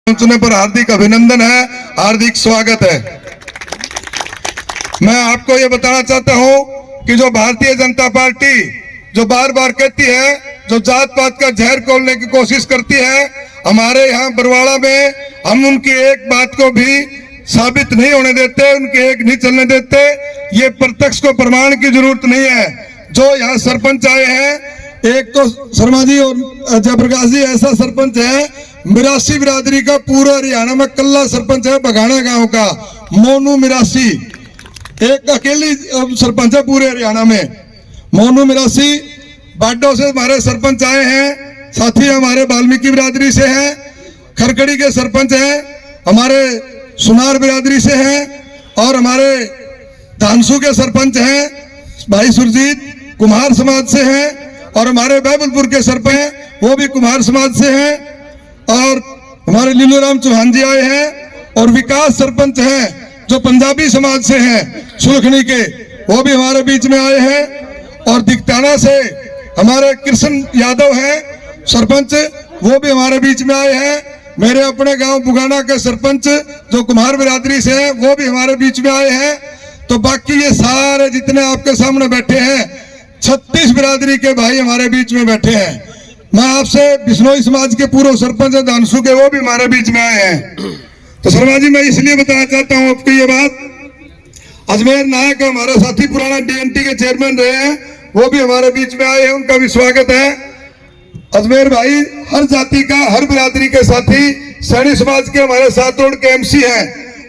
पहुंचने पर हार्दिक अभिनंदन है, हार्दिक स्वागत है। मैं आपको ये बताना चाहता हूं कि जो भारतीय जनता पार्टी जो बार बार कहती है, जो जात पात का जहर खोलने की कोशिश करती है, हमारे यहाँ बरवाड़ा में हम उनकी एक बात को भी साबित नहीं होने देते, उनके एक नहीं चलने देते। ये प्रत्यक्ष को प्रमाण की जरूरत नहीं है। जो यहाँ सरपंच आए हैं, एक तो शर्मा जी और जयप्रकाश जी ऐसा सरपंच है, मिरासी बिरादरी का पूरा हरियाणा में कल्ला सरपंच है। बघाना गांव का मोनू मिरासी एक अकेली सरपंच है पूरे हरियाणा में। मोनू मिरासी बाडो से हमारे सरपंच आए हैं, साथी हमारे वाल्मीकि बिरादरी से हैं, खरकड़ी के सरपंच हैं, हमारे सुनार बिरादरी से हैं, और हमारे धानसू के सरपंच हैं भाई सुरजीत कुमार समाज से हैं, और हमारे बैबलपुर के सरपंच हैं वो भी कुमार समाज से हैं, और हमारे लीलूराम चौहान जी आए हैं, और विकास सरपंच हैं जो पंजाबी समाज से हैं सुलखनी के, वो भी हमारे बीच में आए हैं, और दिगताना से हमारे कृष्ण यादव हैं सरपंच, वो भी हमारे बीच में आए हैं। मेरे अपने गांव बुगाना के सरपंच जो कुमार बिरादरी से हैं वो भी हमारे बीच में आए हैं। तो बाकी ये सारे जितने आपके सामने बैठे हैं 36 बिरादरी के भाई हमारे बीच में बैठे हैं। मैं आपसे बिश्नोई समाज के पूर्व सरपंच दानसू के, वो भी हमारे बीच में आए हैं। तो शर्मा जी मैं इसलिए बताना चाहता हूँ आपको ये बात, अजमेर नायक हमारे साथी पुराना डीएनटी के चेयरमैन रहे हैं, वो भी हमारे बीच में आए हैं, उनका भी स्वागत है। अजमेर भाई हर जाति का हर बिरादरी के साथी, सैनी समाज के हमारे साथ रोड के एमसी हैं,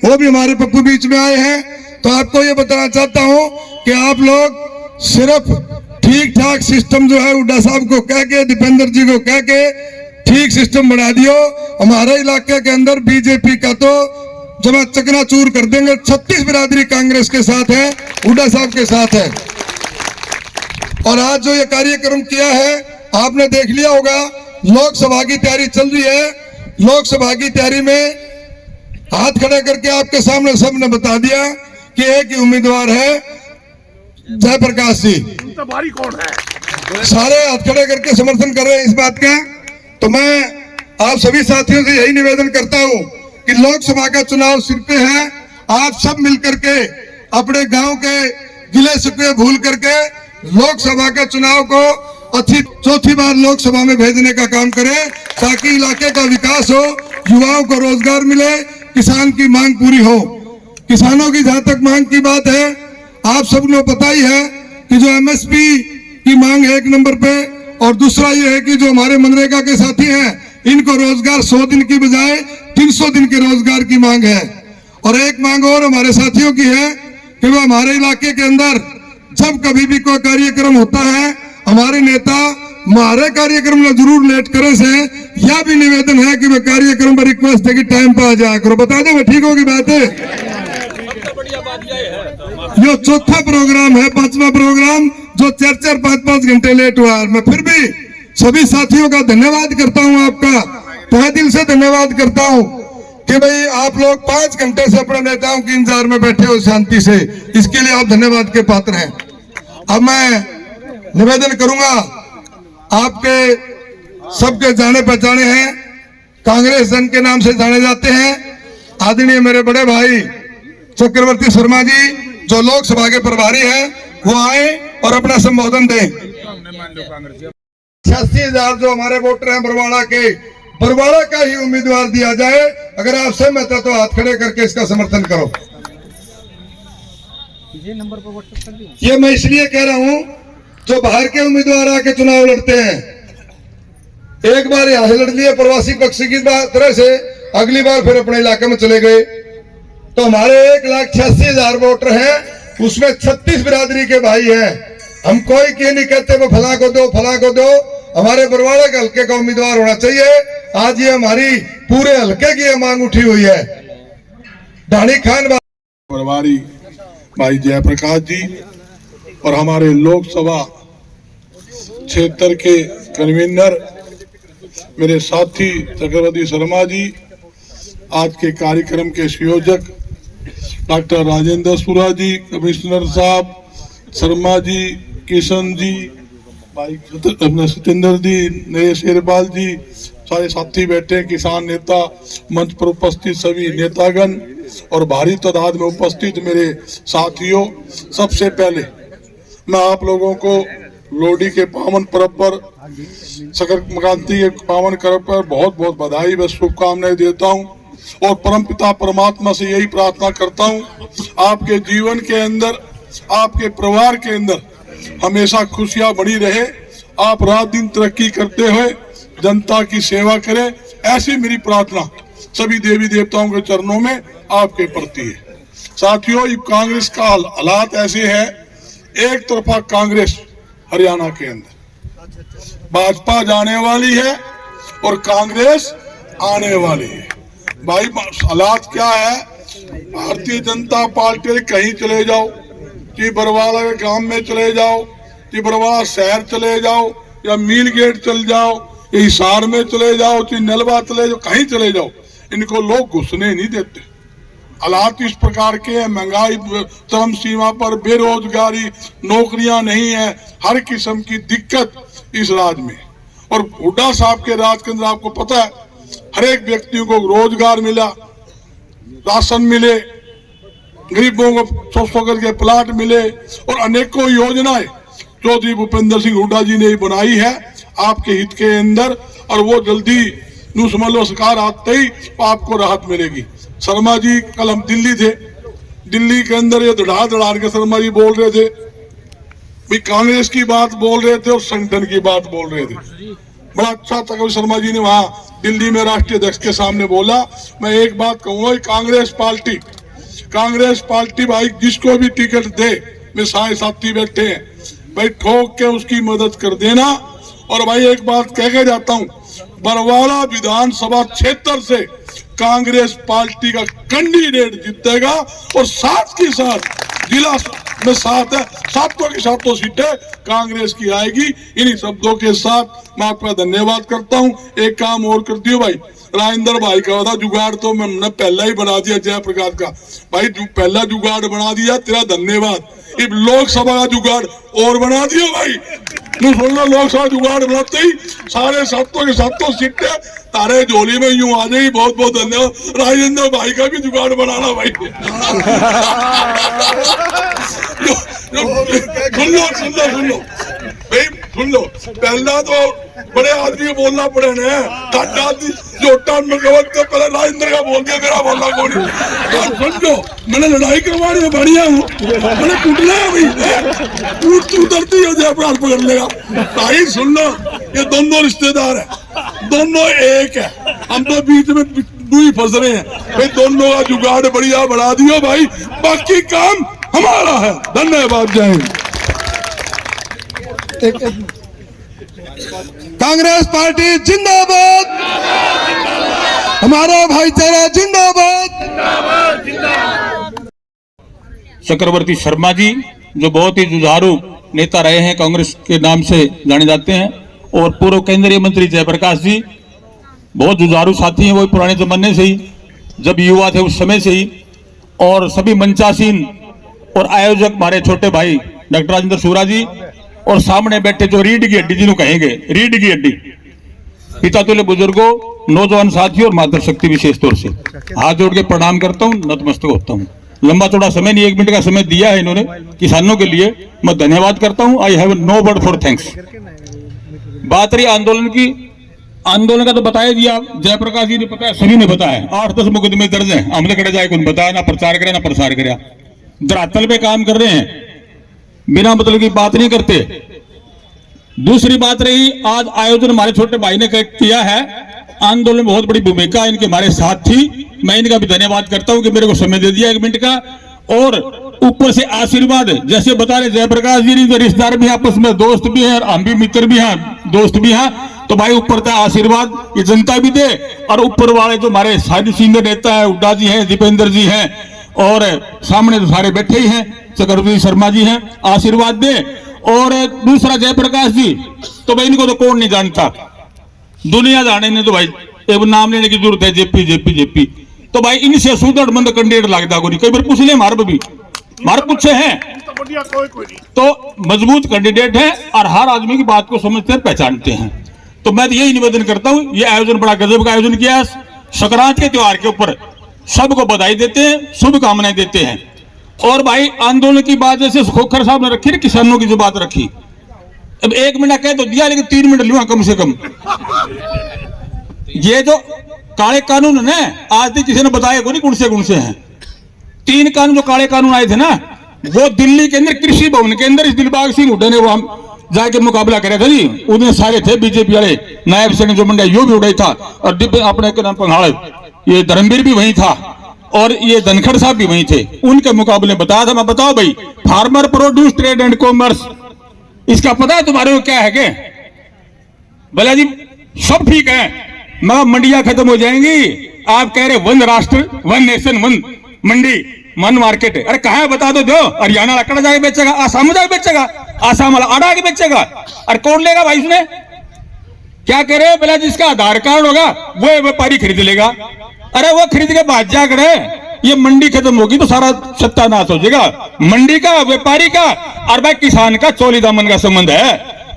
वो भी हमारे पप्पू बीच में आए हैं। तो आपको ये बताना चाहता हूँ कि आप लोग सिर्फ ठीक ठाक सिस्टम जो है हुड्डा साहब को कह के, दीपेंद्र जी को कह के ठीक सिस्टम बना दियो। हमारे इलाके के अंदर बीजेपी का तो जमा चकनाचूर कर देंगे। 36 बिरादरी कांग्रेस के साथ है, हुड्डा साहब के साथ है। और आज जो ये कार्यक्रम किया है आपने देख लिया होगा, लोकसभा की तैयारी चल रही है। लोकसभा की तैयारी में हाथ खड़े करके आपके सामने सबने बता दिया कि एक ही उम्मीदवार है जयप्रकाश जी। तो भारी कौन है? सारे हाथ खड़े करके समर्थन कर रहे हैं इस बात का। तो मैं आप सभी साथियों से यही निवेदन करता हूं कि लोकसभा का चुनाव सिर पे है। आप सब मिलकर के अपने गांव के गिले शिकवे भूल करके लोकसभा के चुनाव को अच्छी चौथी बार लोकसभा में भेजने का काम करें, ताकि इलाके का विकास हो, युवाओं को रोजगार मिले, किसान की मांग पूरी हो। किसानों की जहां तक मांग की बात है, आप सबको पता ही है कि जो एमएसपी की मांग है 1 नंबर पे, और दूसरा ये है कि जो हमारे मनरेगा के साथी हैं इनको रोजगार 100 दिन की बजाय 300 दिन के रोजगार की मांग है। और एक मांग और हमारे साथियों की है कि वो हमारे इलाके के अंदर जब कभी भी कोई कार्यक्रम होता है, हमारे नेता हमारे कार्यक्रम में जरूर लेट करे से यह भी निवेदन है कि वह कार्यक्रम पर रिक्वेस्ट है कि टाइम पर आ जाया करो। बता दो मैं ठीक होगी बात है। ये चौथा प्रोग्राम है, 5वां प्रोग्राम जो 4-4, 5-5 घंटे लेट हुआ है। मैं फिर भी सभी साथियों का धन्यवाद करता हूं, आपका तहे दिल से धन्यवाद करता हूं कि भाई आप लोग 5 घंटे से अपने नेताओं के इंतजार में बैठे हो शांति से, इसके लिए आप धन्यवाद के पात्र हैं। अब मैं निवेदन करूंगा, आपके सबके जाने पहचाने हैं, कांग्रेस जन के नाम से जाने जाते हैं, आदरणीय मेरे बड़े भाई चक्रवर्ती शर्मा जी जो लोकसभा के प्रभारी हैं, वो आए और अपना संबोधन दें। 86,000 जो हमारे वोटर हैं बरवाड़ा के, बरवाड़ा का ही उम्मीदवार दिया जाए। अगर आप सहमत है तो हाथ खड़े करके इसका समर्थन करो। ये नंबर पर व्हाट्सएप कर दिया। ये मैं इसलिए कह रहा हूं, जो बाहर के उम्मीदवार आके चुनाव लड़ते हैं, एक बार यहां से लड़ लिए प्रवासी पक्षी की तरह से, अगली बार फिर अपने इलाके में चले गए। तो हमारे 1,86,000 वोटर हैं, उसमें 36 बिरादरी के भाई हैं। हम कोई के नहीं कहते वो फला को दो, फला को दो। हमारे बरवाड़ा के हल्के का उम्मीदवार होना चाहिए। आज ये हमारी पूरे हल्के की मांग उठी हुई है। ढाणी खान प्रभारी भाई जयप्रकाश जी और हमारे लोकसभा क्षेत्र के कन्वीनर मेरे साथी चक्रवर्ती शर्मा जी, आज के कार्यक्रम के संयोजक डॉक्टर राजेंद्र सुरा जी, कमिश्नर साहब शर्मा जी, किशन जी, भाई सत्येंद्र जी, नरेश शेरपाल जी, सारे साथी बैठे हैं, किसान नेता, मंच पर उपस्थित सभी नेतागण और भारी तादाद में उपस्थित मेरे साथियों, सबसे पहले मैं आप लोगों को लोहड़ी के पावन पर्व पर, संक्रांति के पावन पर्व पर बहुत बहुत बधाई व शुभकामनाएं देता हूं और परमपिता परमात्मा से यही प्रार्थना करता हूं, आपके जीवन के अंदर, आपके परिवार के अंदर हमेशा खुशियां बनी रहे, आप रात दिन तरक्की करते हुए जनता की सेवा करें, ऐसी मेरी प्रार्थना सभी देवी देवताओं के चरणों में आपके प्रति है। साथियों, ये कांग्रेस का हालात ऐसे है, एक तरफा कांग्रेस हरियाणा के अंदर, भाजपा जाने वाली है और कांग्रेस आने वाली है। भाई हालात क्या है, भारतीय जनता पार्टी कहीं चले जाओ, कि बरवाला के गांव में चले जाओ, कि बरवाला शहर चले जाओ, या मील गेट चल जाओ, या हिसार में चले जाओ, कि नलवा चले जाओ, कहीं चले जाओ, इनको लोग घुसने नहीं देते। हालात इस प्रकार के हैं, महंगाई चरम सीमा पर, बेरोजगारी, नौकरियां नहीं है, हर किस्म की दिक्कत इस राज्य में। और हुड्डा साहब के राज के अंदर आपको पता है, हर एक व्यक्ति को रोजगार मिला, राशन मिले, गरीबों को 100 करके प्लाट मिले और अनेकों योजनाएं चौधरी भूपेंद्र सिंह हुड्डा जी ने बनाई है आपके हित के अंदर, और वो जल्दी नू समझ लो सरकार आते ही आपको राहत मिलेगी। शर्मा जी कल हम दिल्ली थे, दिल्ली के अंदर ये धड़ा के शर्मा जी बोल रहे थे, भी कांग्रेस की बात बोल रहे थे और संगठन की बात बोल रहे थे। बड़ा अच्छा था शर्मा जी ने वहां दिल्ली में राष्ट्रीय अध्यक्ष के सामने बोला, मैं एक बात कहूंगा, कांग्रेस पार्टी भाई जिसको भी टिकट दे, मेरे सारे साथी बैठे हैं भाई, ठोक के उसकी मदद कर देना। और भाई एक बात कह के जाता हूं, बरवाला विधानसभा क्षेत्र से कांग्रेस पार्टी का कैंडिडेट जीतेगा और साथ के साथ जिला में साथ है, सातों की सातों सीटें कांग्रेस की आएगी। इन्हीं शब्दों के साथ मैं आपका धन्यवाद करता हूं। एक काम और करती हूँ भाई, राजेंद्र भाई का था जुगाड़, तो मैंने पहला ही बना दिया जयप्रकाश का, भाई पहला जुगाड़ बना दिया, तेरा धन्यवाद। अब लोकसभा का जुगाड़ और बना दिया भाई, सुन लो, लोकसभा जुगाड़ बनाते ही सारे सातों के सातों सीटें तारे झोली में यूं आ जाएगी। बहुत बहुत धन्यवाद। राजेंद्र भाई का भी जुगाड़ बनाना भाई। सुन लो भाई, सुन लो, पहला तो बड़े आदमी को बोलना पड़े ना, जोटा में तो पहले राजेंद्र का बोल दिया, मेरा बोलना कौन। सुन लो, मैंने लड़ाई करवानी है, बढ़िया हूँ, मैंने कूटना है भाई, कूट उतरती हो जाए प्राण पकड़ लेगा भाई। सुन लो, ये दोनों रिश्तेदार है, दोनों एक है, हम तो बीच में दुई फंस रहे हैं भाई। दोनों का जुगाड़ बढ़िया बढ़ा दियो भाई, बाकी काम हमारा है। धन्यवाद, जय हिंद। कांग्रेस पार्टी जिंदाबाद, हमारा भाईचारा जिंदाबाद। चक्रवर्ती शर्मा जी जो बहुत ही जुझारू नेता रहे हैं, कांग्रेस के नाम से जाने जाते हैं, और पूर्व केंद्रीय मंत्री जयप्रकाश जी बहुत जुझारू साथी हैं, वो पुराने जमाने से ही, जब युवा थे उस समय से ही। और सभी मंचासीन और आयोजक हमारे छोटे भाई डॉक्टर राजेंद्र सूरा जी, और सामने बैठे जो रीढ़ की हड्डी जिन्हों कहेंगे, रीढ़ की हड्डी, पिता तुल्य बुजुर्गों, नौजवान साथियों और मातृशक्ति, विशेष तौर से हाथ जोड़ के प्रणाम करता हूँ, नतमस्तक होता हूँ। लंबा चौड़ा समय नहीं, 1 मिनट का समय दिया है इन्होंने किसानों के लिए, मैं धन्यवाद करता हूँ। I have no word for thanks. बात रही आंदोलन की, आंदोलन का तो बताया दिया, जयप्रकाश जी ने बताया, सभी ने बताया, 8-10 मुकदमे दर्ज हैं, हमने करे जाए कौन बताया, ना प्रचार करे ना प्रसार करे, धरातल पे काम कर रहे हैं, बिना मतलब की बात नहीं करते। दूसरी बात रही, आज आयोजन हमारे छोटे भाई ने किया है, आंदोलन में बहुत बड़ी भूमिका इनके हमारे साथ थी, मैं इनका भी धन्यवाद करता हूं कि मेरे को समय दे दिया 1 मिनट का। और ऊपर से आशीर्वाद, जैसे बता रहे जयप्रकाश जी, रिश्तेदार भी आपस में, दोस्त भी हैं, हम भी मित्र भी हैं, दोस्त भी हैं, तो भाई ऊपर का आशीर्वाद ये जनता भी दे, और ऊपर वाले जो हमारे सारे सीनियर नेता है, हुड्डा जी हैं, दीपेंद्र जी हैं, और सामने तो सारे बैठे ही हैं, चक्रवर्ती शर्मा जी हैं, आशीर्वाद दे। और दूसरा जयप्रकाश जी, तो भाई इनको तो कौन नहीं जानता, दुनिया जाने ने, तो भाई एक नाम लेने की जरूरत है, जेपी जेपी जेपी, तो भाई इनसे सुदृढ़ कैंडिडेट लगता कोई, कई बार पूछ ले, हमारे भी मार पूछे हैं, तो मजबूत कैंडिडेट है और हर आदमी की बात को समझते हैं, पहचानते हैं। तो मैं तो यही निवेदन करता हूं, ये आयोजन बड़ा गजब का आयोजन किया है। संक्रांति के त्योहार के ऊपर सबको बधाई देते हैं, शुभकामनाएं देते हैं। और भाई आंदोलन की बात जैसे खोखर साहब ने रखी ना, किसानों की जो बात रखी, अब 1 मिनट कह तो दिया, लेकिन 3 मिनट लूंगा कम से कम। ये जो काले कानून है, आज तक किसी ने बताया को नहीं कौन से हैं। 3 कानून जो काले कानून आए थे ना, वो दिल्ली के अंदर कृषि भवन के अंदर इस दिलबाग सिंह हुड्डा ने वो जाके मुकाबला करे था जी। उन्हें सारे थे बीजेपी वाले, नायब सिंह जो मंडा यो भी उड़ाई था, और दिव्य अपने के नाम पंघाड़, ये धर्मवीर भी वही था, और ये धनखड़ साहब भी वही थे। उनके मुकाबले बताया था। मैं बताओ भाई, farmer produce trade and commerce, इसका पता है तुम्हारे को क्या है क्या? भला जी सब ठीक है, मगर मंडियां खत्म हो जाएंगी। आप कह रहे 1 राष्ट्र 1 नेशन 1 मंडी 1 मार्केट, अरे कहाँ है बता दो। हरियाणा लकड़ा जाके बेचेगा, आसाम में जाके बेचेगा, आसाम वाला आड़ा के बेचेगा, अरे कौन लेगा भाई? उसने क्या कह रहे? बोला जिसका आधार कार्ड होगा वो व्यापारी खरीद लेगा। अरे वो खरीद के बाद जा करे, ये मंडी खत्म होगी तो सारा सत्यानाश हो जाएगा। मंडी का, व्यापारी का और भाई किसान का चोली दामन का संबंध है,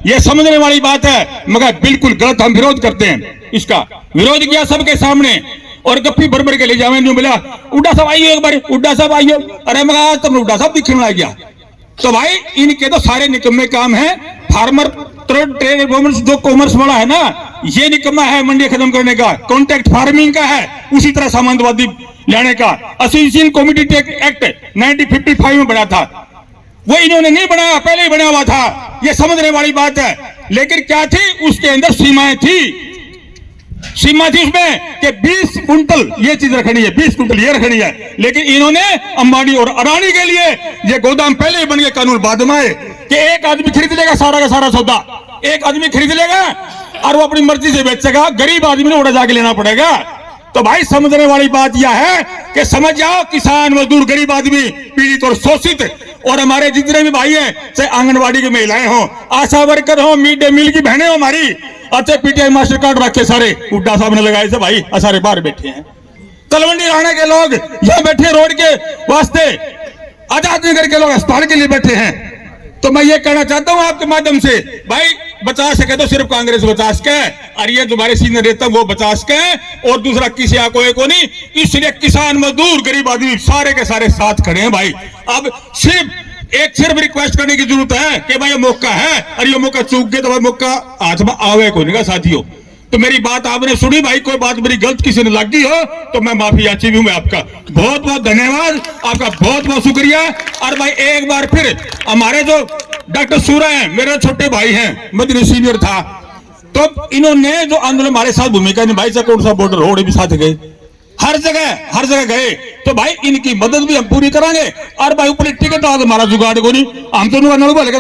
ये समझने वाली बात है। मगर बिल्कुल गलत, हम विरोध करते हैं इसका। विरोध किया सबके सामने, और गप्पी भर भर के ले जावे। जो बोला उड्डा साहब आइयो एक बार, उड्डा साहब आइयो, अरे मगर आज तुमने उड्डा साहब दिखने लग गया। तो भाई इनके तो सारे निकम्मे काम है। फार्मर ट्रेड जो कॉमर्स वाला है ना, ये निकम्मा है मंडी खत्म करने का, कॉन्ट्रैक्ट फार्मिंग का है, उसी तरह सामंतवादी लाने का। एसोसिएशन कॉमोडिटी एक्ट 1955 में बना था, वो इन्होंने नहीं बनाया, पहले ही बना हुआ था। ये समझने वाली बात है। लेकिन क्या थी उसके अंदर? सीमाएं थी। सीमा थी उसमें कि 20 कुंटल ये चीज रखनी है, 20 कुंटल ये रखनी है। लेकिन इन्होंने अंबानी और अडानी के लिए ये गोदाम पहले ही बन गए, कानून बाद में आए कि एक आदमी खरीद लेगा सारा का सारा सौदा, एक आदमी खरीद लेगा और वो अपनी मर्जी से बेचेगा, गरीब आदमी ने उड़ा जाके लेना पड़ेगा। तो भाई समझने वाली बात यह है कि समझ जाओ, किसान मजदूर गरीब आदमी पीड़ित और शोषित, और हमारे जितने भी भाई हैं, चाहे आंगनबाड़ी की महिलाएं हो, आशा वर्कर हो, मिड डे मील की बहनें हो हमारी, अच्छे पीटीआई मास्टर कार्ड रखे सारे हुड्डा साहब ने लगाए थे भाई, सारे बाहर बैठे हैं। तलवंडी राणा के लोग यहाँ बैठे रोड के वास्ते, आजाद नगर के लोग अस्पताल के लिए बैठे हैं। तो मैं ये कहना चाहता हूं आपके माध्यम से, भाई 50 सके तो सिर्फ कांग्रेस 50 के, और ये तुम्हारे सीनियर नेता वो 50 के, और दूसरा किसी को नहीं। इसलिए किसान मजदूर गरीब आदमी सारे के सारे साथ खड़े हैं भाई। अब सिर्फ रिक्वेस्ट करने की जरूरत है कि भाई ये मौका है, और ये मौका चूक गए तो भाई मौका हाथ में आवे को नहीं साथियों। तो मेरी बात आपने सुनी भाई, कोई बात मेरी गलत किसी ने लगी हो तो मैं माफी याची भी हूं। मैं आपका बहुत बहुत धन्यवाद, आपका बहुत बहुत शुक्रिया। और भाई एक बार फिर हमारे जो डॉक्टर सूरा हैं, मेरे छोटे भाई हैं, मदनी सीनियर था, तो इन्होंने जो आंदोलन हमारे साथ भूमिका निभाई, चाहे कौन सा बॉर्डर रोड भी साथ गए, हर जगह गए। तो भाई इनकी मदद भी हम पूरी करांगे। और भाई ऊपर टिकट आज हमारा जुगाड़ को नहीं, हम तो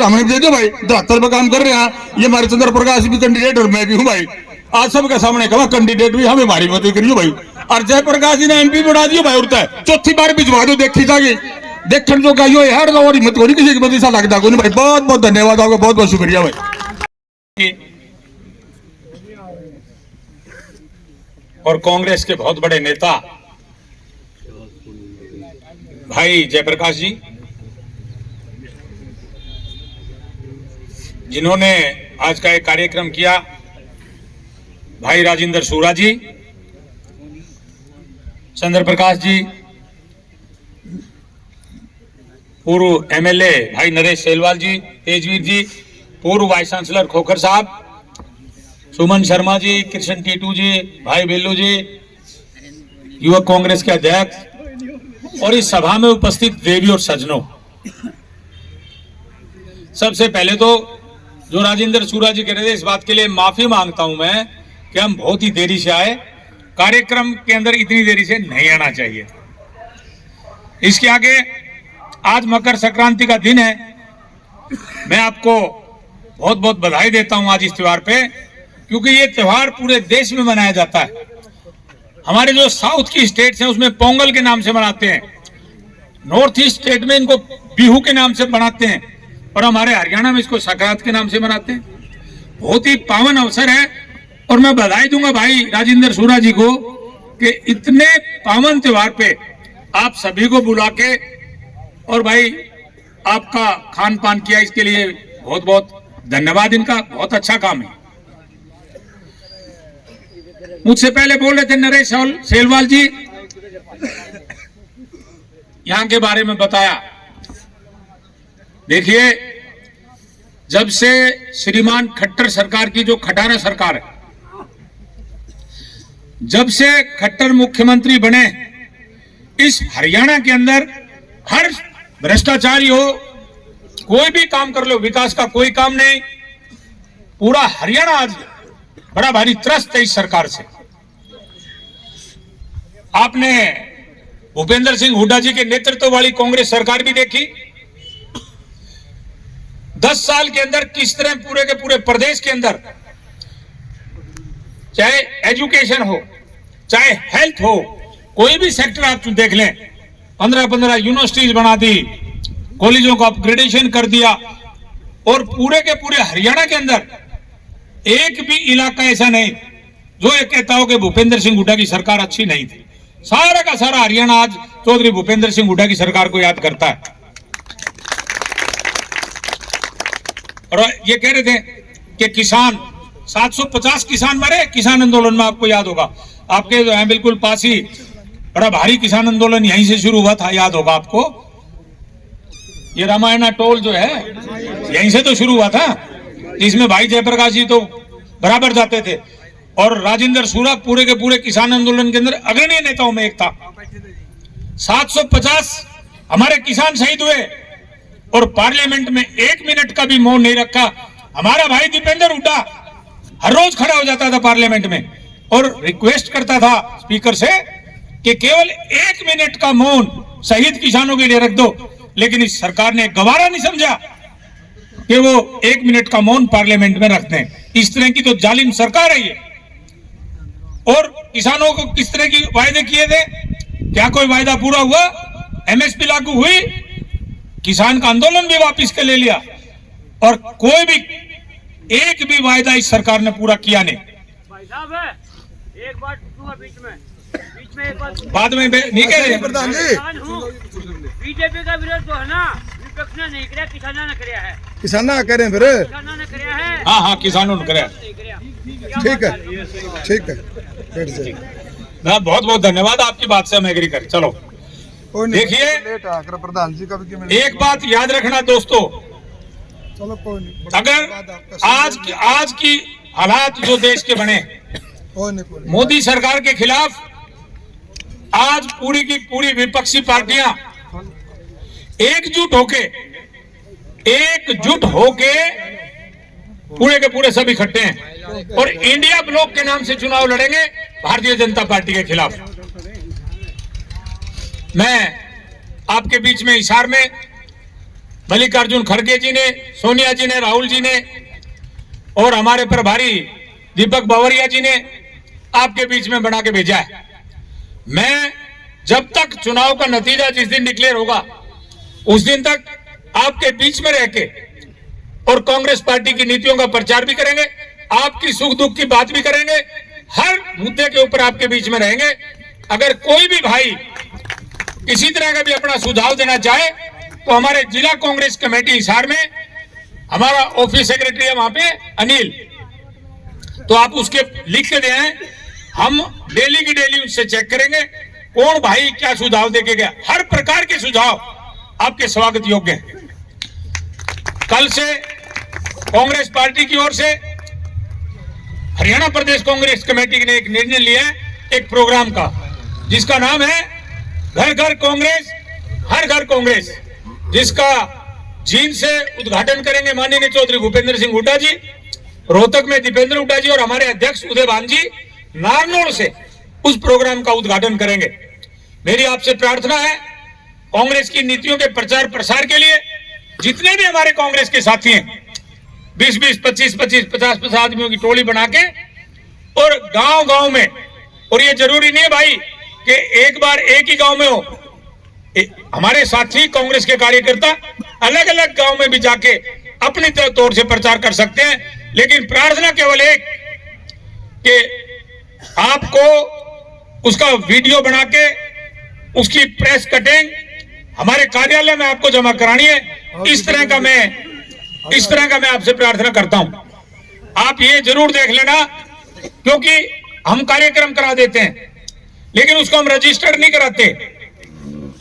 हमें दे दो भाई, 73 पर काम कर रहे हैं। ये हमारे चंद्र प्रकाश भी कैंडिडेट और मैं भी हूँ भाई। आज सबके सामने कहा कैंडिडेट भी हमें हमारी मदद करियो भाई। और जयप्रकाश जी ने एमपी बढ़ा दियो भाई, उड़ता है 4थी बार भिजवा दो, देखी जाएगी देखने जो का यार और हिम्मत होनी किसी की मदद सा लगता को नहीं भाई। बहुत बहुत धन्यवाद आपका, बहुत बहुत शुक्रिया भाई। और कांग्रेस के बहुत बड़े नेता भाई जयप्रकाश जी, जिन्होंने आज का एक कार्यक्रम किया, भाई राजेंद्र सूरा जी, चंद्र प्रकाश जी, पूर्व एमएलए भाई नरेश सेलवाल जी, तेजवीर जी, पूर्व वाइस चांसलर खोखर साहब, सुमन शर्मा जी, कृष्ण टीटू जी, भाई बेल्लू जी, युवक कांग्रेस के अध्यक्ष, और इस सभा में उपस्थित देवी और सज्जनों, सबसे पहले तो जो राजेंद्र सूरा जी कह रहे थे, इस बात के लिए माफी मांगता हूं मैं कि हम बहुत ही देरी से आए, कार्यक्रम के अंदर इतनी देरी से नहीं आना चाहिए था। इसके आगे आज मकर संक्रांति का दिन है, मैं आपको बहुत बहुत बधाई देता हूं आज इस त्योहार पे, क्योंकि ये त्योहार पूरे देश में मनाया जाता है। हमारे जो साउथ की स्टेट्स हैं उसमें पोंगल के नाम से मनाते हैं, नॉर्थ ईस्ट स्टेट में इनको बिहू के नाम से मनाते हैं, और हमारे हरियाणा में इसको संक्रांत के नाम से मनाते हैं। बहुत ही पावन अवसर है, और मैं बधाई दूंगा भाई राजेंद्र सूरा जी को कि इतने पावन त्योहार पे आप सभी को बुला के और भाई आपका खान पान किया, इसके लिए बहुत बहुत धन्यवाद। इनका बहुत अच्छा काम है। मुझसे पहले बोल रहे थे नरेश सेलवाल जी, यहां के बारे में बताया। देखिए, जब से श्रीमान खट्टर सरकार की, जो खटारा सरकार है, जब से खट्टर मुख्यमंत्री बने, इस हरियाणा के अंदर हर भ्रष्टाचारी हो, कोई भी काम कर लो, विकास का कोई काम नहीं। पूरा हरियाणा आज बड़ा भारी त्रस्त है इस सरकार से। आपने भूपेंद्र सिंह हुड्डा जी के नेतृत्व वाली कांग्रेस सरकार भी देखी। 10 साल के अंदर किस तरह पूरे के पूरे प्रदेश के अंदर, चाहे एजुकेशन हो, चाहे हेल्थ हो, कोई भी सेक्टर आप देख लें, 15-15 यूनिवर्सिटीज बना दी, कॉलेजों का अपग्रेडेशन कर दिया, और पूरे के पूरे हरियाणा के अंदर एक भी इलाका ऐसा नहीं जो ये कहता हो कि भूपेंद्र सिंह हुड्डा की सरकार अच्छी नहीं थी। सारा का सारा हरियाणा आज चौधरी भूपेंद्र सिंह हुड्डा की सरकार को याद करता है। और ये कह रहे थे कि किसान 750 किसान मरे किसान आंदोलन में, आपको याद होगा, आपके जो है बिल्कुल पास ही बड़ा भारी किसान आंदोलन यहीं से शुरू हुआ था, याद होगा आपको। ये रामायणा टोल जो है यहीं से तो शुरू हुआ था, जिसमें भाई जयप्रकाश जी तो बराबर जाते थे, और राजेंद्र सूरा पूरे के पूरे किसान आंदोलन के अंदर अग्रणी नेताओं में एक था। 750 हमारे किसान शहीद हुए और पार्लियामेंट में 1 मिनट का भी मौन नहीं रखा। हमारा भाई दीपेंद्र हुड्डा हर रोज खड़ा हो जाता था पार्लियामेंट में और रिक्वेस्ट करता था स्पीकर से कि केवल 1 मिनट का मौन शहीद किसानों के लिए रख दो, लेकिन इस सरकार ने गवारा नहीं समझा कि वो 1 मिनट का मौन पार्लियामेंट में रखते हैं। इस तरह की तो जालिम सरकार है ये। और किसानों को किस तरह की वायदे किए थे, क्या कोई वायदा पूरा हुआ? एमएसपी लागू हुई, किसान का आंदोलन भी वापस के ले लिया, और कोई भी एक भी वायदा इस सरकार ने पूरा किया नहीं। भाई साहब एक बात पूछूंगा बीच में एक बात बाद में नहीं कह रहे प्रधान जी, बीजेपी का विरोध जो है ना, विपक्ष ने नहीं किया, किसाना ने किया है। किसाना कह रहे हैं फिर। किसाना ने किया है। हाँ हाँ, किसानों ने कराया। ठीक है, ठीक है, बैठ जाइए। ना, बहुत बहुत धन्यवाद, आपकी बात से हम एग्री करें। चलो देखिए, लेट आकर प्रधान जी का भी एक बात याद रखना दोस्तों, चलो कोई नहीं, अगर आज की हालात जो देश के बने, कोई नहीं, मोदी सरकार के खिलाफ आज पूरी की पूरी विपक्षी पार्टियां एकजुट होके पूरे के पूरे सब इकट्ठे हैं और इंडिया ब्लॉक के नाम से चुनाव लड़ेंगे भारतीय जनता पार्टी के खिलाफ। मैं आपके बीच में हिसार में मल्लिकार्जुन खड़गे जी ने, सोनिया जी ने, राहुल जी ने और हमारे प्रभारी दीपक बावरिया जी ने आपके बीच में बना के भेजा है। मैं जब तक चुनाव का नतीजा जिस दिन डिक्लेयर होगा उस दिन तक आपके बीच में रह के और कांग्रेस पार्टी की नीतियों का प्रचार भी करेंगे, आपकी सुख दुख की बात भी करेंगे, हर मुद्दे के ऊपर आपके बीच में रहेंगे। अगर कोई भी भाई किसी तरह का भी अपना सुझाव देना चाहे तो हमारे जिला कांग्रेस कमेटी हिसार में हमारा ऑफिस सेक्रेटरी है वहां पे अनिल, तो आप उसके लिख के दें, हम डेली की डेली उससे चेक करेंगे कौन भाई क्या सुझाव देके गया। हर प्रकार के सुझाव आपके स्वागत योग्य हैं। कल से कांग्रेस पार्टी की ओर से हरियाणा प्रदेश कांग्रेस कमेटी ने एक निर्णय लिया है, एक प्रोग्राम का, जिसका नाम है घर घर कांग्रेस हर घर कांग्रेस, जिसका जींद से उद्घाटन करेंगे माननीय चौधरी भूपेंद्र सिंह हुड्डा जी, रोहतक में दीपेंद्र हुड्डा जी और हमारे अध्यक्ष उदयभान जी नारनौल से उस प्रोग्राम का उद्घाटन करेंगे। मेरी आपसे प्रार्थना है, कांग्रेस की नीतियों के प्रचार प्रसार के लिए जितने भी हमारे कांग्रेस के साथी हैं, 20-20, 25-25, 50-50 आदमियों की टोली बना के और गांव-गांव में, और ये जरूरी नहीं है भाई कि एक बार एक ही गांव में हो, हमारे साथी कांग्रेस के कार्यकर्ता अलग अलग गांव में भी जाके अपनी तौर से प्रचार कर सकते हैं, लेकिन प्रार्थना केवल एक कि आपको उसका वीडियो बना के उसकी प्रेस कटिंग हमारे कार्यालय में आपको जमा करानी है। इस तरह का मैं आपसे प्रार्थना करता हूं। आप ये जरूर देख लेना, क्योंकि हम कार्यक्रम करा देते हैं, लेकिन उसको हम रजिस्टर नहीं कराते।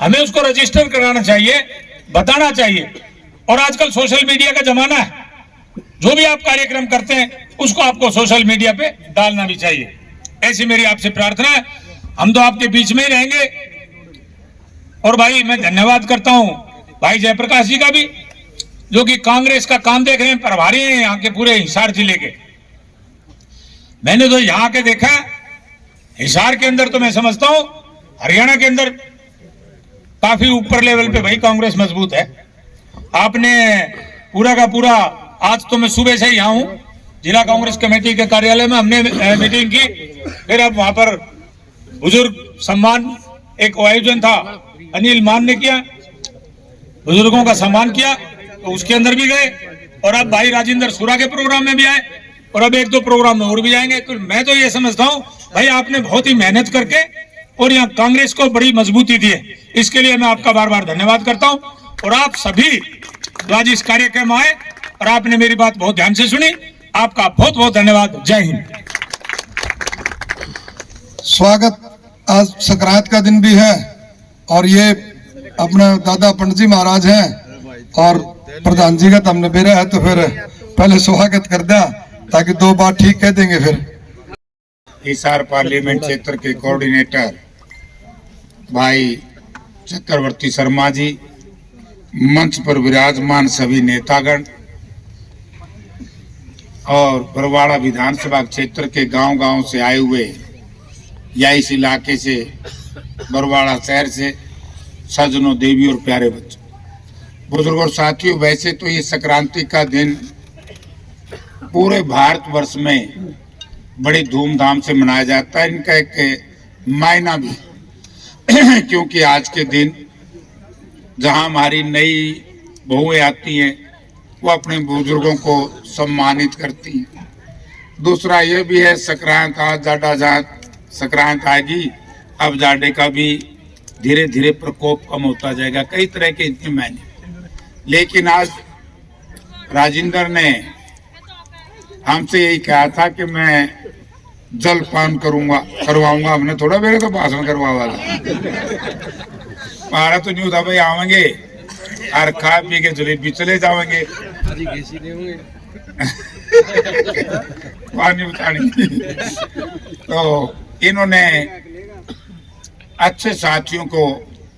हमें उसको रजिस्टर कराना चाहिए, बताना चाहिए। और आजकल सोशल मीडिया का जमाना है, जो भी आप कार्यक्रम करते हैं उसको आपको सोशल मीडिया पे डालना भी चाहिए। ऐसी मेरी आपसे प्रार्थना है। हम तो आपके बीच में ही रहेंगे। और भाई मैं धन्यवाद करता हूं भाई जयप्रकाश जी का भी, जो कि कांग्रेस का काम देख रहे हैं, प्रभारी हैं यहाँ के पूरे हिसार जिले के। मैंने तो यहाँ के देखा, हिसार के अंदर तो मैं समझता हूं हरियाणा के अंदर काफी ऊपर लेवल पे भाई कांग्रेस मजबूत है। आपने पूरा का पूरा, आज तो मैं सुबह से ही यहाँ हूँ, जिला कांग्रेस कमेटी के कार्यालय में हमने मीटिंग की। फिर अब वहां पर बुजुर्ग सम्मान एक आयोजन था, अनिल मान ने किया, बुजुर्गों का सम्मान किया, तो उसके अंदर भी गए। और अब भाई राजेंद्र सूरा के प्रोग्राम में भी आए, और अब एक दो प्रोग्राम में और भी जाएंगे। तो मैं तो ये समझता हूँ भाई आपने बहुत ही मेहनत करके और यहाँ कांग्रेस को बड़ी मजबूती दी है, इसके लिए मैं आपका बार बार धन्यवाद करता हूँ। और आप सभी जो आज इस कार्यक्रम में आए और आपने मेरी बात बहुत ध्यान से सुनी, आपका बहुत बहुत धन्यवाद। जय हिंद। स्वागत। आज संक्रांत का दिन भी है और ये अपना दादा पंडित जी महाराज हैं और प्रधान जी का तो हमने बेरा है, तो फिर पहले स्वागत कर दिया ताकि दो बार ठीक कह देंगे। फिर हिसार पार्लियामेंट क्षेत्र के कोऑर्डिनेटर भाई चक्रवर्ती शर्मा जी, मंच पर विराजमान सभी नेतागण और बरवाड़ा विधानसभा क्षेत्र के गांव-गांव से आए हुए या इस इलाके से, बरवाड़ा शहर से सज्जनों, देवी और प्यारे बच्चों, बुजुर्गों और साथियों, वैसे तो ये संक्रांति का दिन पूरे भारतवर्ष में बड़ी धूमधाम से मनाया जाता है। इनका एक मायना भी क्योंकि आज के दिन जहां हमारी नई बहुएं आती हैं वो अपने बुजुर्गों को सम्मानित करती हैं। दूसरा ये भी है, संक्रांत आज जाडा जात संक्रांत आएगी, अब जाडे का भी धीरे धीरे प्रकोप कम होता जाएगा। कई तरह के इतने मायने, लेकिन आज राजेंद्र ने हमसे यही कहा था कि मैं जलपान करवाऊंगा। हमने थोड़ा मेरे तो भाषण करवावा हमारा तो न्यू था भाई, आवेंगे और खा पी के जलेबी चले जाएंगे, पानी उतानी। तो इन्होंने अच्छे साथियों को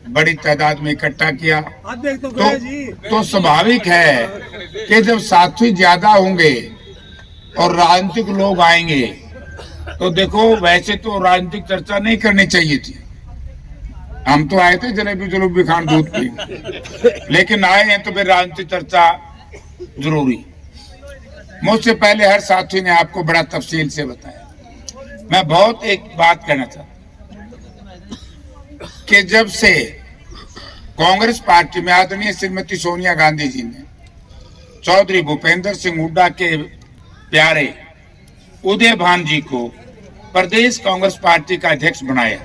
बड़ी तादाद में इकट्ठा किया, तो स्वाभाविक है कि जब साथी ज्यादा होंगे और राजनीतिक लोग आएंगे तो देखो, वैसे तो राजनीतिक चर्चा नहीं करनी चाहिए थी। हम तो आए थे जलेबी जलेबी खान दूध पी, लेकिन आए हैं तो फिर राजनीतिक चर्चा जरूरी। मुझसे पहले हर साथी ने आपको बड़ा तफसील से बताया। मैं बहुत एक बात कहना चाहता कि जब से कांग्रेस पार्टी में आदरणीय श्रीमती सोनिया गांधी जी ने चौधरी भूपेंद्र सिंह हुड्डा के प्यारे उदय भान जी को प्रदेश कांग्रेस पार्टी का अध्यक्ष बनाया,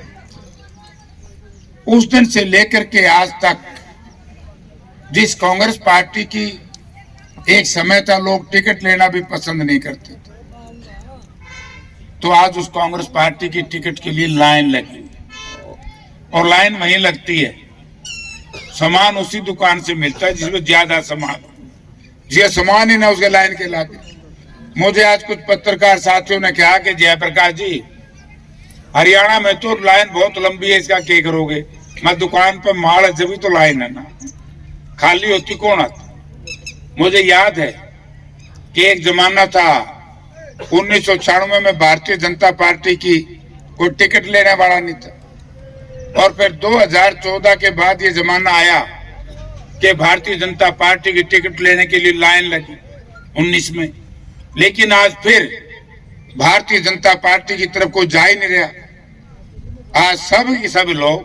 उस दिन से लेकर के आज तक जिस कांग्रेस पार्टी की एक समय था लोग टिकट लेना भी पसंद नहीं करते थे, तो आज उस कांग्रेस पार्टी की टिकट के लिए लाइन लगी, और लाइन वहीं लगती है, सामान उसी दुकान से मिलता है जिसमें ज्यादा सामान, जिसे सामान ही ना उसके लाइन के लाते। मुझे आज कुछ पत्रकार साथियों ने कहा कि जयप्रकाश जी, हरियाणा में तो लाइन बहुत लंबी है, इसका क्या करोगे? मैं दुकान पर माल है, जब तो लाइन है ना, खाली होती कौन आता? मुझे याद है कि एक जमाना था 1996 में भारतीय जनता पार्टी की कोई टिकट लेने वाला नहीं था, और फिर 2014 के बाद ये जमाना आया कि भारतीय जनता पार्टी की टिकट लेने के लिए लाइन लगी 19 में। लेकिन आज फिर भारतीय जनता पार्टी की तरफ कोई जा ही नहीं रहा। आज सब के सब लोग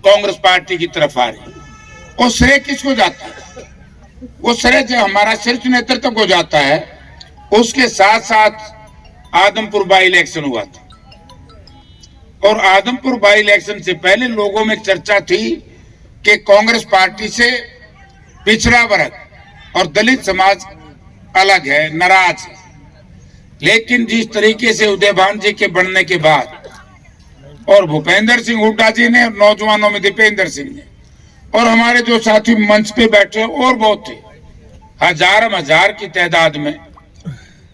कांग्रेस पार्टी की तरफ आ रहे। और श्रेय किसको जाता है? वो श्रेय जो हमारा शीर्ष नेतृत्व को जाता है। उसके साथ साथ आदमपुर बाई इलेक्शन हुआ था, और आदमपुर बाई इलेक्शन से पहले लोगों में चर्चा थी कि कांग्रेस पार्टी से पिछड़ा वर्ग और दलित समाज अलग है, नाराज है। लेकिन जिस तरीके से उदयभान जी के बनने के बाद और भूपेंद्र सिंह हुड्डा जी ने, नौजवानों में दीपेंद्र सिंह ने, और हमारे जो साथी मंच पे बैठे और बहुत थे, हजार की तादाद में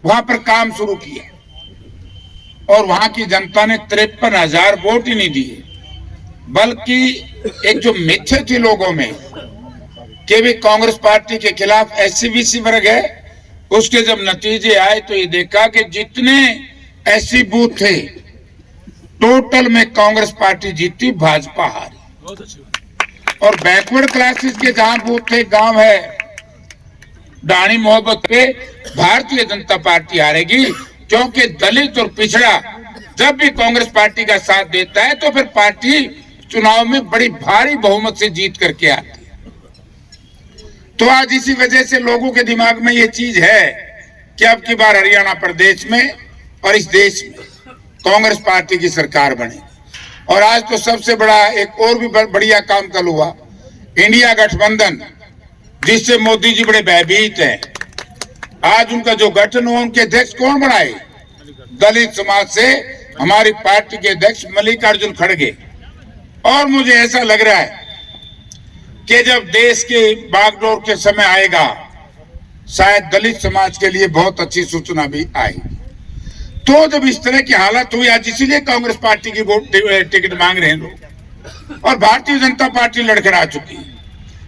वहां पर काम शुरू किया और वहां की जनता ने 53,000 वोट ही नहीं दिए, बल्कि एक जो मिथ्या थी लोगों में कि भी कांग्रेस पार्टी के खिलाफ SC/BC वर्ग है, उसके जब नतीजे आए तो ये देखा कि जितने SC बूथ थे टोटल में कांग्रेस पार्टी जीती, भाजपा हारी। और बैकवर्ड क्लासेस के जहां बूथ थे, गांव है डाणी मोहब्बत पे, भारतीय जनता पार्टी हारेगी, क्योंकि दलित और पिछड़ा जब भी कांग्रेस पार्टी का साथ देता है तो फिर पार्टी चुनाव में बड़ी भारी बहुमत से जीत करके आती है। तो आज इसी वजह से लोगों के दिमाग में ये चीज है कि अब की बार हरियाणा प्रदेश में और इस देश में कांग्रेस पार्टी की सरकार बनेगी। और आज तो सबसे बड़ा एक और भी बढ़िया काम कल हुआ, इंडिया गठबंधन, जिससे मोदी जी बड़े भयभीत हैं। आज उनका जो गठन हुआ, उनके अध्यक्ष कौन बनाए? दलित समाज से हमारी पार्टी के अध्यक्ष मल्लिकार्जुन खड़गे। और मुझे ऐसा लग रहा है कि जब देश के बागडोर के समय आएगा, शायद दलित समाज के लिए बहुत अच्छी सूचना भी आएगी। तो जब इस तरह की हालत हुई, आज इसीलिए कांग्रेस पार्टी की वोट टिकट मांग रहे हैं लोग, और भारतीय जनता पार्टी लड़खड़ा चुकी है।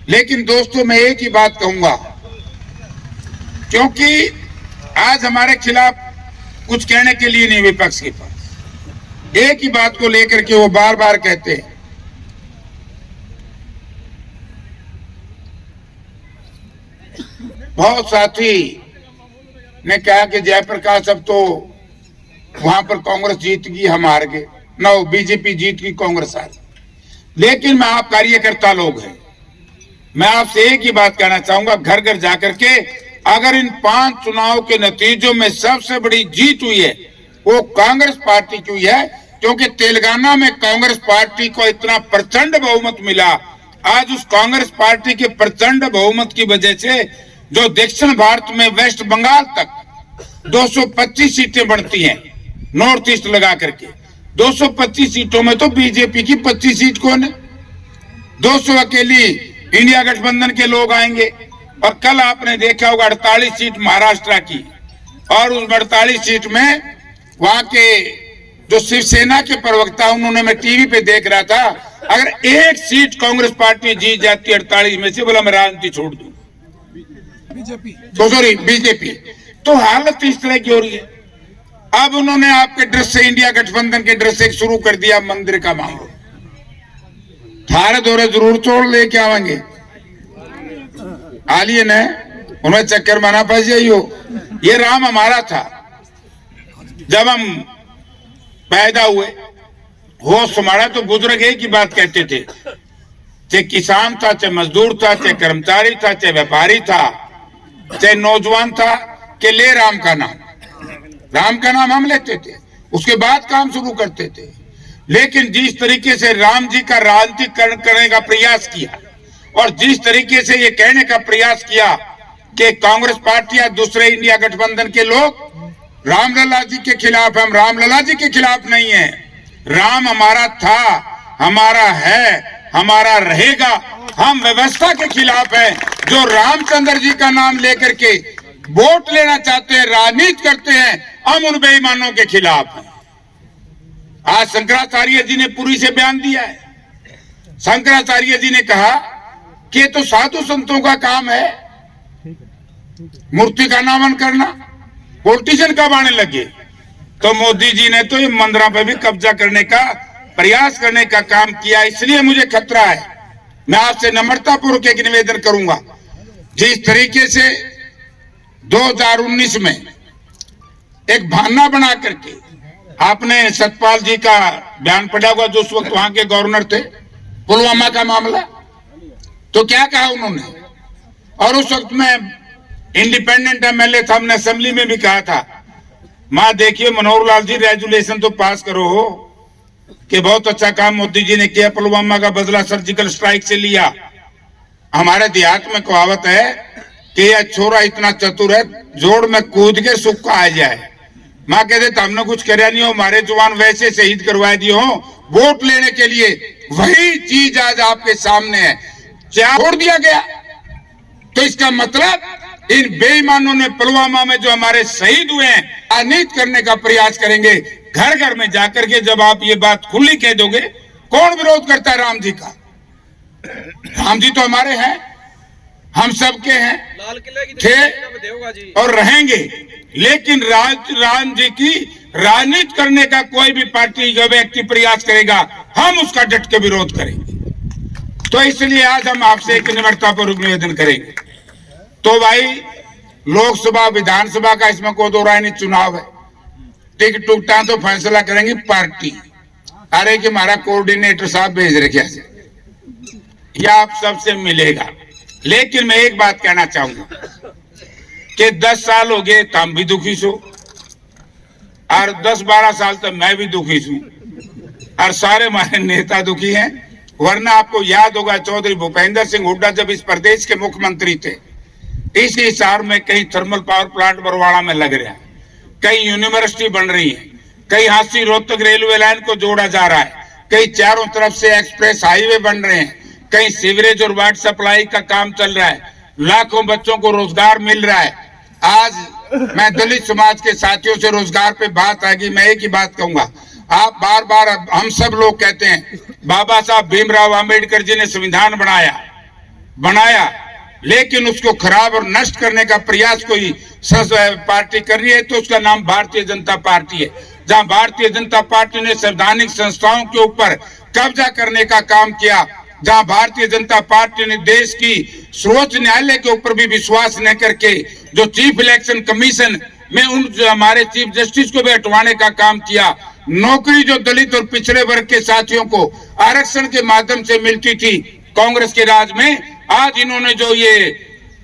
लेकिन दोस्तों, मैं एक ही बात कहूंगा, क्योंकि आज हमारे खिलाफ कुछ कहने के लिए नहीं विपक्ष के पास, एक ही बात को लेकर के वो बार बार कहते हैं। बहुत साथी ने कहा कि जयप्रकाश अब तो वहां पर कांग्रेस जीत गई, हम हार गए। नो, बीजेपी जीत गई, कांग्रेस हार गई। लेकिन मैं आप कार्यकर्ता लोग हैं, मैं आपसे एक ही बात कहना चाहूंगा, घर घर जाकर के अगर इन 5 चुनाव के नतीजों में सबसे बड़ी जीत हुई है वो कांग्रेस पार्टी की हुई है, क्योंकि तेलंगाना में कांग्रेस पार्टी को इतना प्रचंड बहुमत मिला। आज उस कांग्रेस पार्टी के प्रचंड बहुमत की वजह से जो दक्षिण भारत में वेस्ट बंगाल तक 225 सीटें बढ़ती हैं, नॉर्थ ईस्ट लगा करके 225 सीटों में तो बीजेपी की 25 सीट कौन है? 200 अकेली इंडिया गठबंधन के लोग आएंगे। और कल आपने देखा होगा 48 सीट महाराष्ट्र की, और उस 48 सीट में वहां के जो शिवसेना के प्रवक्ता, उन्होंने, मैं टीवी पे देख रहा था, अगर एक सीट कांग्रेस पार्टी जीत जाती 48 में से, बोला मैं राजनीति छोड़ दूं, बीजेपी। तो हालत इस तरह की हो रही है। अब उन्होंने आपके डर से, इंडिया गठबंधन के डर से शुरू कर दिया मंदिर का मामला। थारे दौरे जरूर तोड़ लेके आवेंगे, आलिए ने उन्हें चक्कर माना पास जाइयो। ये राम हमारा था, जब हम पैदा हुए, होश संभाला तो बुजुर्ग एक ही बात कहते थे, चाहे किसान था, चाहे मजदूर था, चाहे कर्मचारी था, चाहे व्यापारी था, चाहे नौजवान था, कि ले राम का नाम। राम का नाम हम लेते थे, उसके बाद काम शुरू करते थे। लेकिन जिस तरीके से राम जी का राजनीतिकरण करने का प्रयास किया, और जिस तरीके से ये कहने का प्रयास किया कि कांग्रेस पार्टी या दूसरे इंडिया गठबंधन के लोग रामलला जी के खिलाफ, हम रामलला जी के खिलाफ नहीं है। राम हमारा था, हमारा है, हमारा रहेगा। हम व्यवस्था के खिलाफ हैं, जो रामचंद्र जी का नाम लेकर के वोट लेना चाहते हैं, राजनीति करते हैं, हम उन बेईमानों के खिलाफ हैं। आज शंकराचार्य जी ने पुरी से बयान दिया है। शंकराचार्य जी ने कहा कि ये तो साधु संतों का काम है, मूर्ति का नामन करना, पॉलिटिशियन कब आने लगे? तो मोदी जी ने तो ये मंदिरों पे भी कब्जा करने का प्रयास करने का काम किया। इसलिए मुझे खतरा है। मैं आपसे नम्रतापूर्वक एक निवेदन करूंगा, जिस तरीके से 2019 में एक बहाना बना करके आपने सतपाल जी का बयान पढ़ा होगा, जो उस वक्त वहां के गवर्नर थे, पुलवामा का मामला, तो क्या कहा उन्होंने? और उस वक्त में इंडिपेंडेंट एमएलए था, हमने असेंबली में भी कहा था, मां देखिए मनोहर लाल जी रेजुलेशन तो पास करो हो कि बहुत अच्छा काम मोदी जी ने किया, पुलवामा का बदला सर्जिकल स्ट्राइक से लिया। हमारे देहात में कहावत है कि यह छोरा इतना चतुर है, जोड़ में कूद के सुख आ जाए। माँ कहते तो हमने कुछ कराया नहीं हो, हमारे जवान वैसे शहीद करवा दिए हो वोट लेने के लिए। वही चीज आज आपके सामने है, क्या छोड़ दिया गया। तो इसका मतलब इन बेईमानों ने पुलवामा में जो हमारे शहीद हुए हैं राजनीति करने का प्रयास करेंगे। घर घर में जाकर के जब आप ये बात खुली कह दोगे, कौन विरोध करता है राम जी का? राम जी तो हमारे हैं, हम सबके हैं, थे और रहेंगे। लेकिन राम जी की राजनीति करने का कोई भी पार्टी या व्यक्ति प्रयास करेगा, हम उसका डट के विरोध करेंगे। तो इसलिए आज हम आपसे एक निम्रतापूर्वक निवेदन करेंगे। तो भाई लोकसभा विधानसभा का इसमें कोई दो राय नहीं, चुनाव है, टिकट टूटा तो फैसला करेंगे पार्टी। अरे कि हमारा कोऑर्डिनेटर साहब भेज रखे हैं, यह आप सबसे मिलेगा। लेकिन मैं एक बात कहना चाहूंगा कि 10 साल हो गए तो हम भी दुखी छो, और 10-12 साल तक मैं भी दुखी छूं, और सारे हमारे नेता दुखी हैं। वरना आपको याद होगा चौधरी भूपेंद्र सिंह हुड्डा जब इस प्रदेश के मुख्यमंत्री थे, इस हिसार में कई थर्मल पावर प्लांट बरवाड़ा में लग रहा है, कई यूनिवर्सिटी बन रही है, कई हांसी रोहतक रेलवे लाइन को जोड़ा जा रहा है, कई चारों तरफ से एक्सप्रेस हाईवे बन रहे हैं, कहीं सीवरेज और वाटर सप्लाई का काम चल रहा है, लाखों बच्चों को रोजगार मिल रहा है। आज मैं दलित समाज के साथियों से रोजगार पे बात आएगी, मैं एक ही बात कहूंगा, आप बार बार हम सब लोग कहते हैं बाबा साहब भीमराव अंबेडकर जी ने संविधान बनाया, लेकिन उसको खराब और नष्ट करने का प्रयास कोई पार्टी कर रही है तो उसका नाम भारतीय जनता पार्टी है। जहां भारतीय जनता पार्टी ने संवैधानिक संस्थाओं के ऊपर कब्जा करने का काम किया, जहां भारतीय जनता पार्टी ने देश की सर्वोच्च न्यायालय के ऊपर भी विश्वास न करके जो चीफ इलेक्शन कमीशन में उन हमारे चीफ जस्टिस को भी हटवाने का काम किया, नौकरी जो दलित और पिछड़े वर्ग के साथियों को आरक्षण के माध्यम से मिलती थी कांग्रेस के राज में, आज इन्होंने जो ये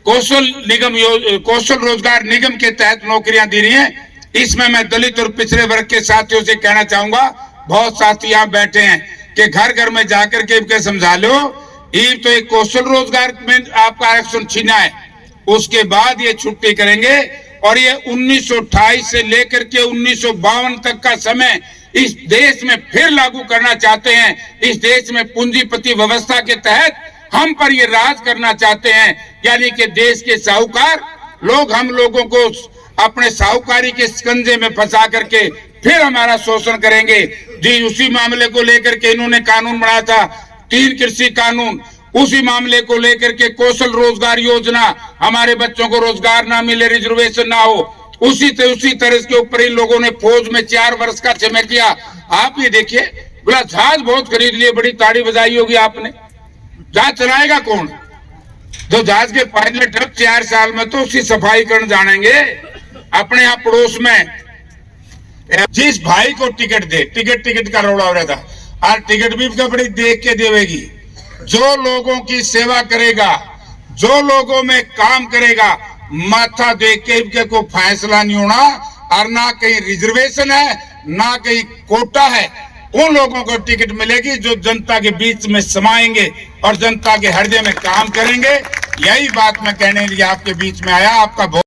कौशल रोजगार निगम के तहत नौकरियां दी रही हैं, इसमें मैं दलित और पिछड़े वर्ग के साथियों से कहना चाहूंगा, बहुत साथी यहाँ बैठे हैं कि घर घर में जाकर के समझा लो, ये तो एक कौशल रोजगार में आपका आरक्षण छीना है, उसके बाद ये छुट्टी करेंगे। और ये 1928 से लेकर के 1952 तक का समय इस देश में फिर लागू करना चाहते हैं। इस देश में पूंजीपति व्यवस्था के तहत हम पर ये राज करना चाहते हैं, यानी कि देश के साहूकार लोग हम लोगों को अपने साहूकारी के शिकंजे में फंसा करके फिर हमारा शोषण करेंगे जी। उसी मामले को लेकर के इन्होंने कानून बनाया था, 3 कृषि कानून, उसी मामले को लेकर के कौशल रोजगार योजना, हमारे बच्चों को रोजगार ना मिले, रिजर्वेशन ना हो, उसी तरह के ऊपर इन लोगों ने फौज में 4 वर्ष का समय किया। आप ये देखिए, बोला जहाज बहुत खरीद लिए, बड़ी ताड़ी बजाई होगी आपने, जहाज चलाएगा कौन? जो जहाज के पायलट 4 साल में तो उसकी सफाई करने जानेंगे। अपने यहाँ पड़ोस में जिस भाई को टिकट दे, टिकट का रौला हो रहा था, और टिकट भी बड़ी देख के देवेगी। जो लोगों की सेवा करेगा, जो लोगों में काम करेगा, माथा देख के कोई फैसला नहीं होना, और ना कहीं रिजर्वेशन है ना कहीं कोटा है। उन लोगों को टिकट मिलेगी जो जनता के बीच में समाएंगे और जनता के हृदय में काम करेंगे। यही बात मैं कहने के लिए आपके बीच में आया। आपका बहुत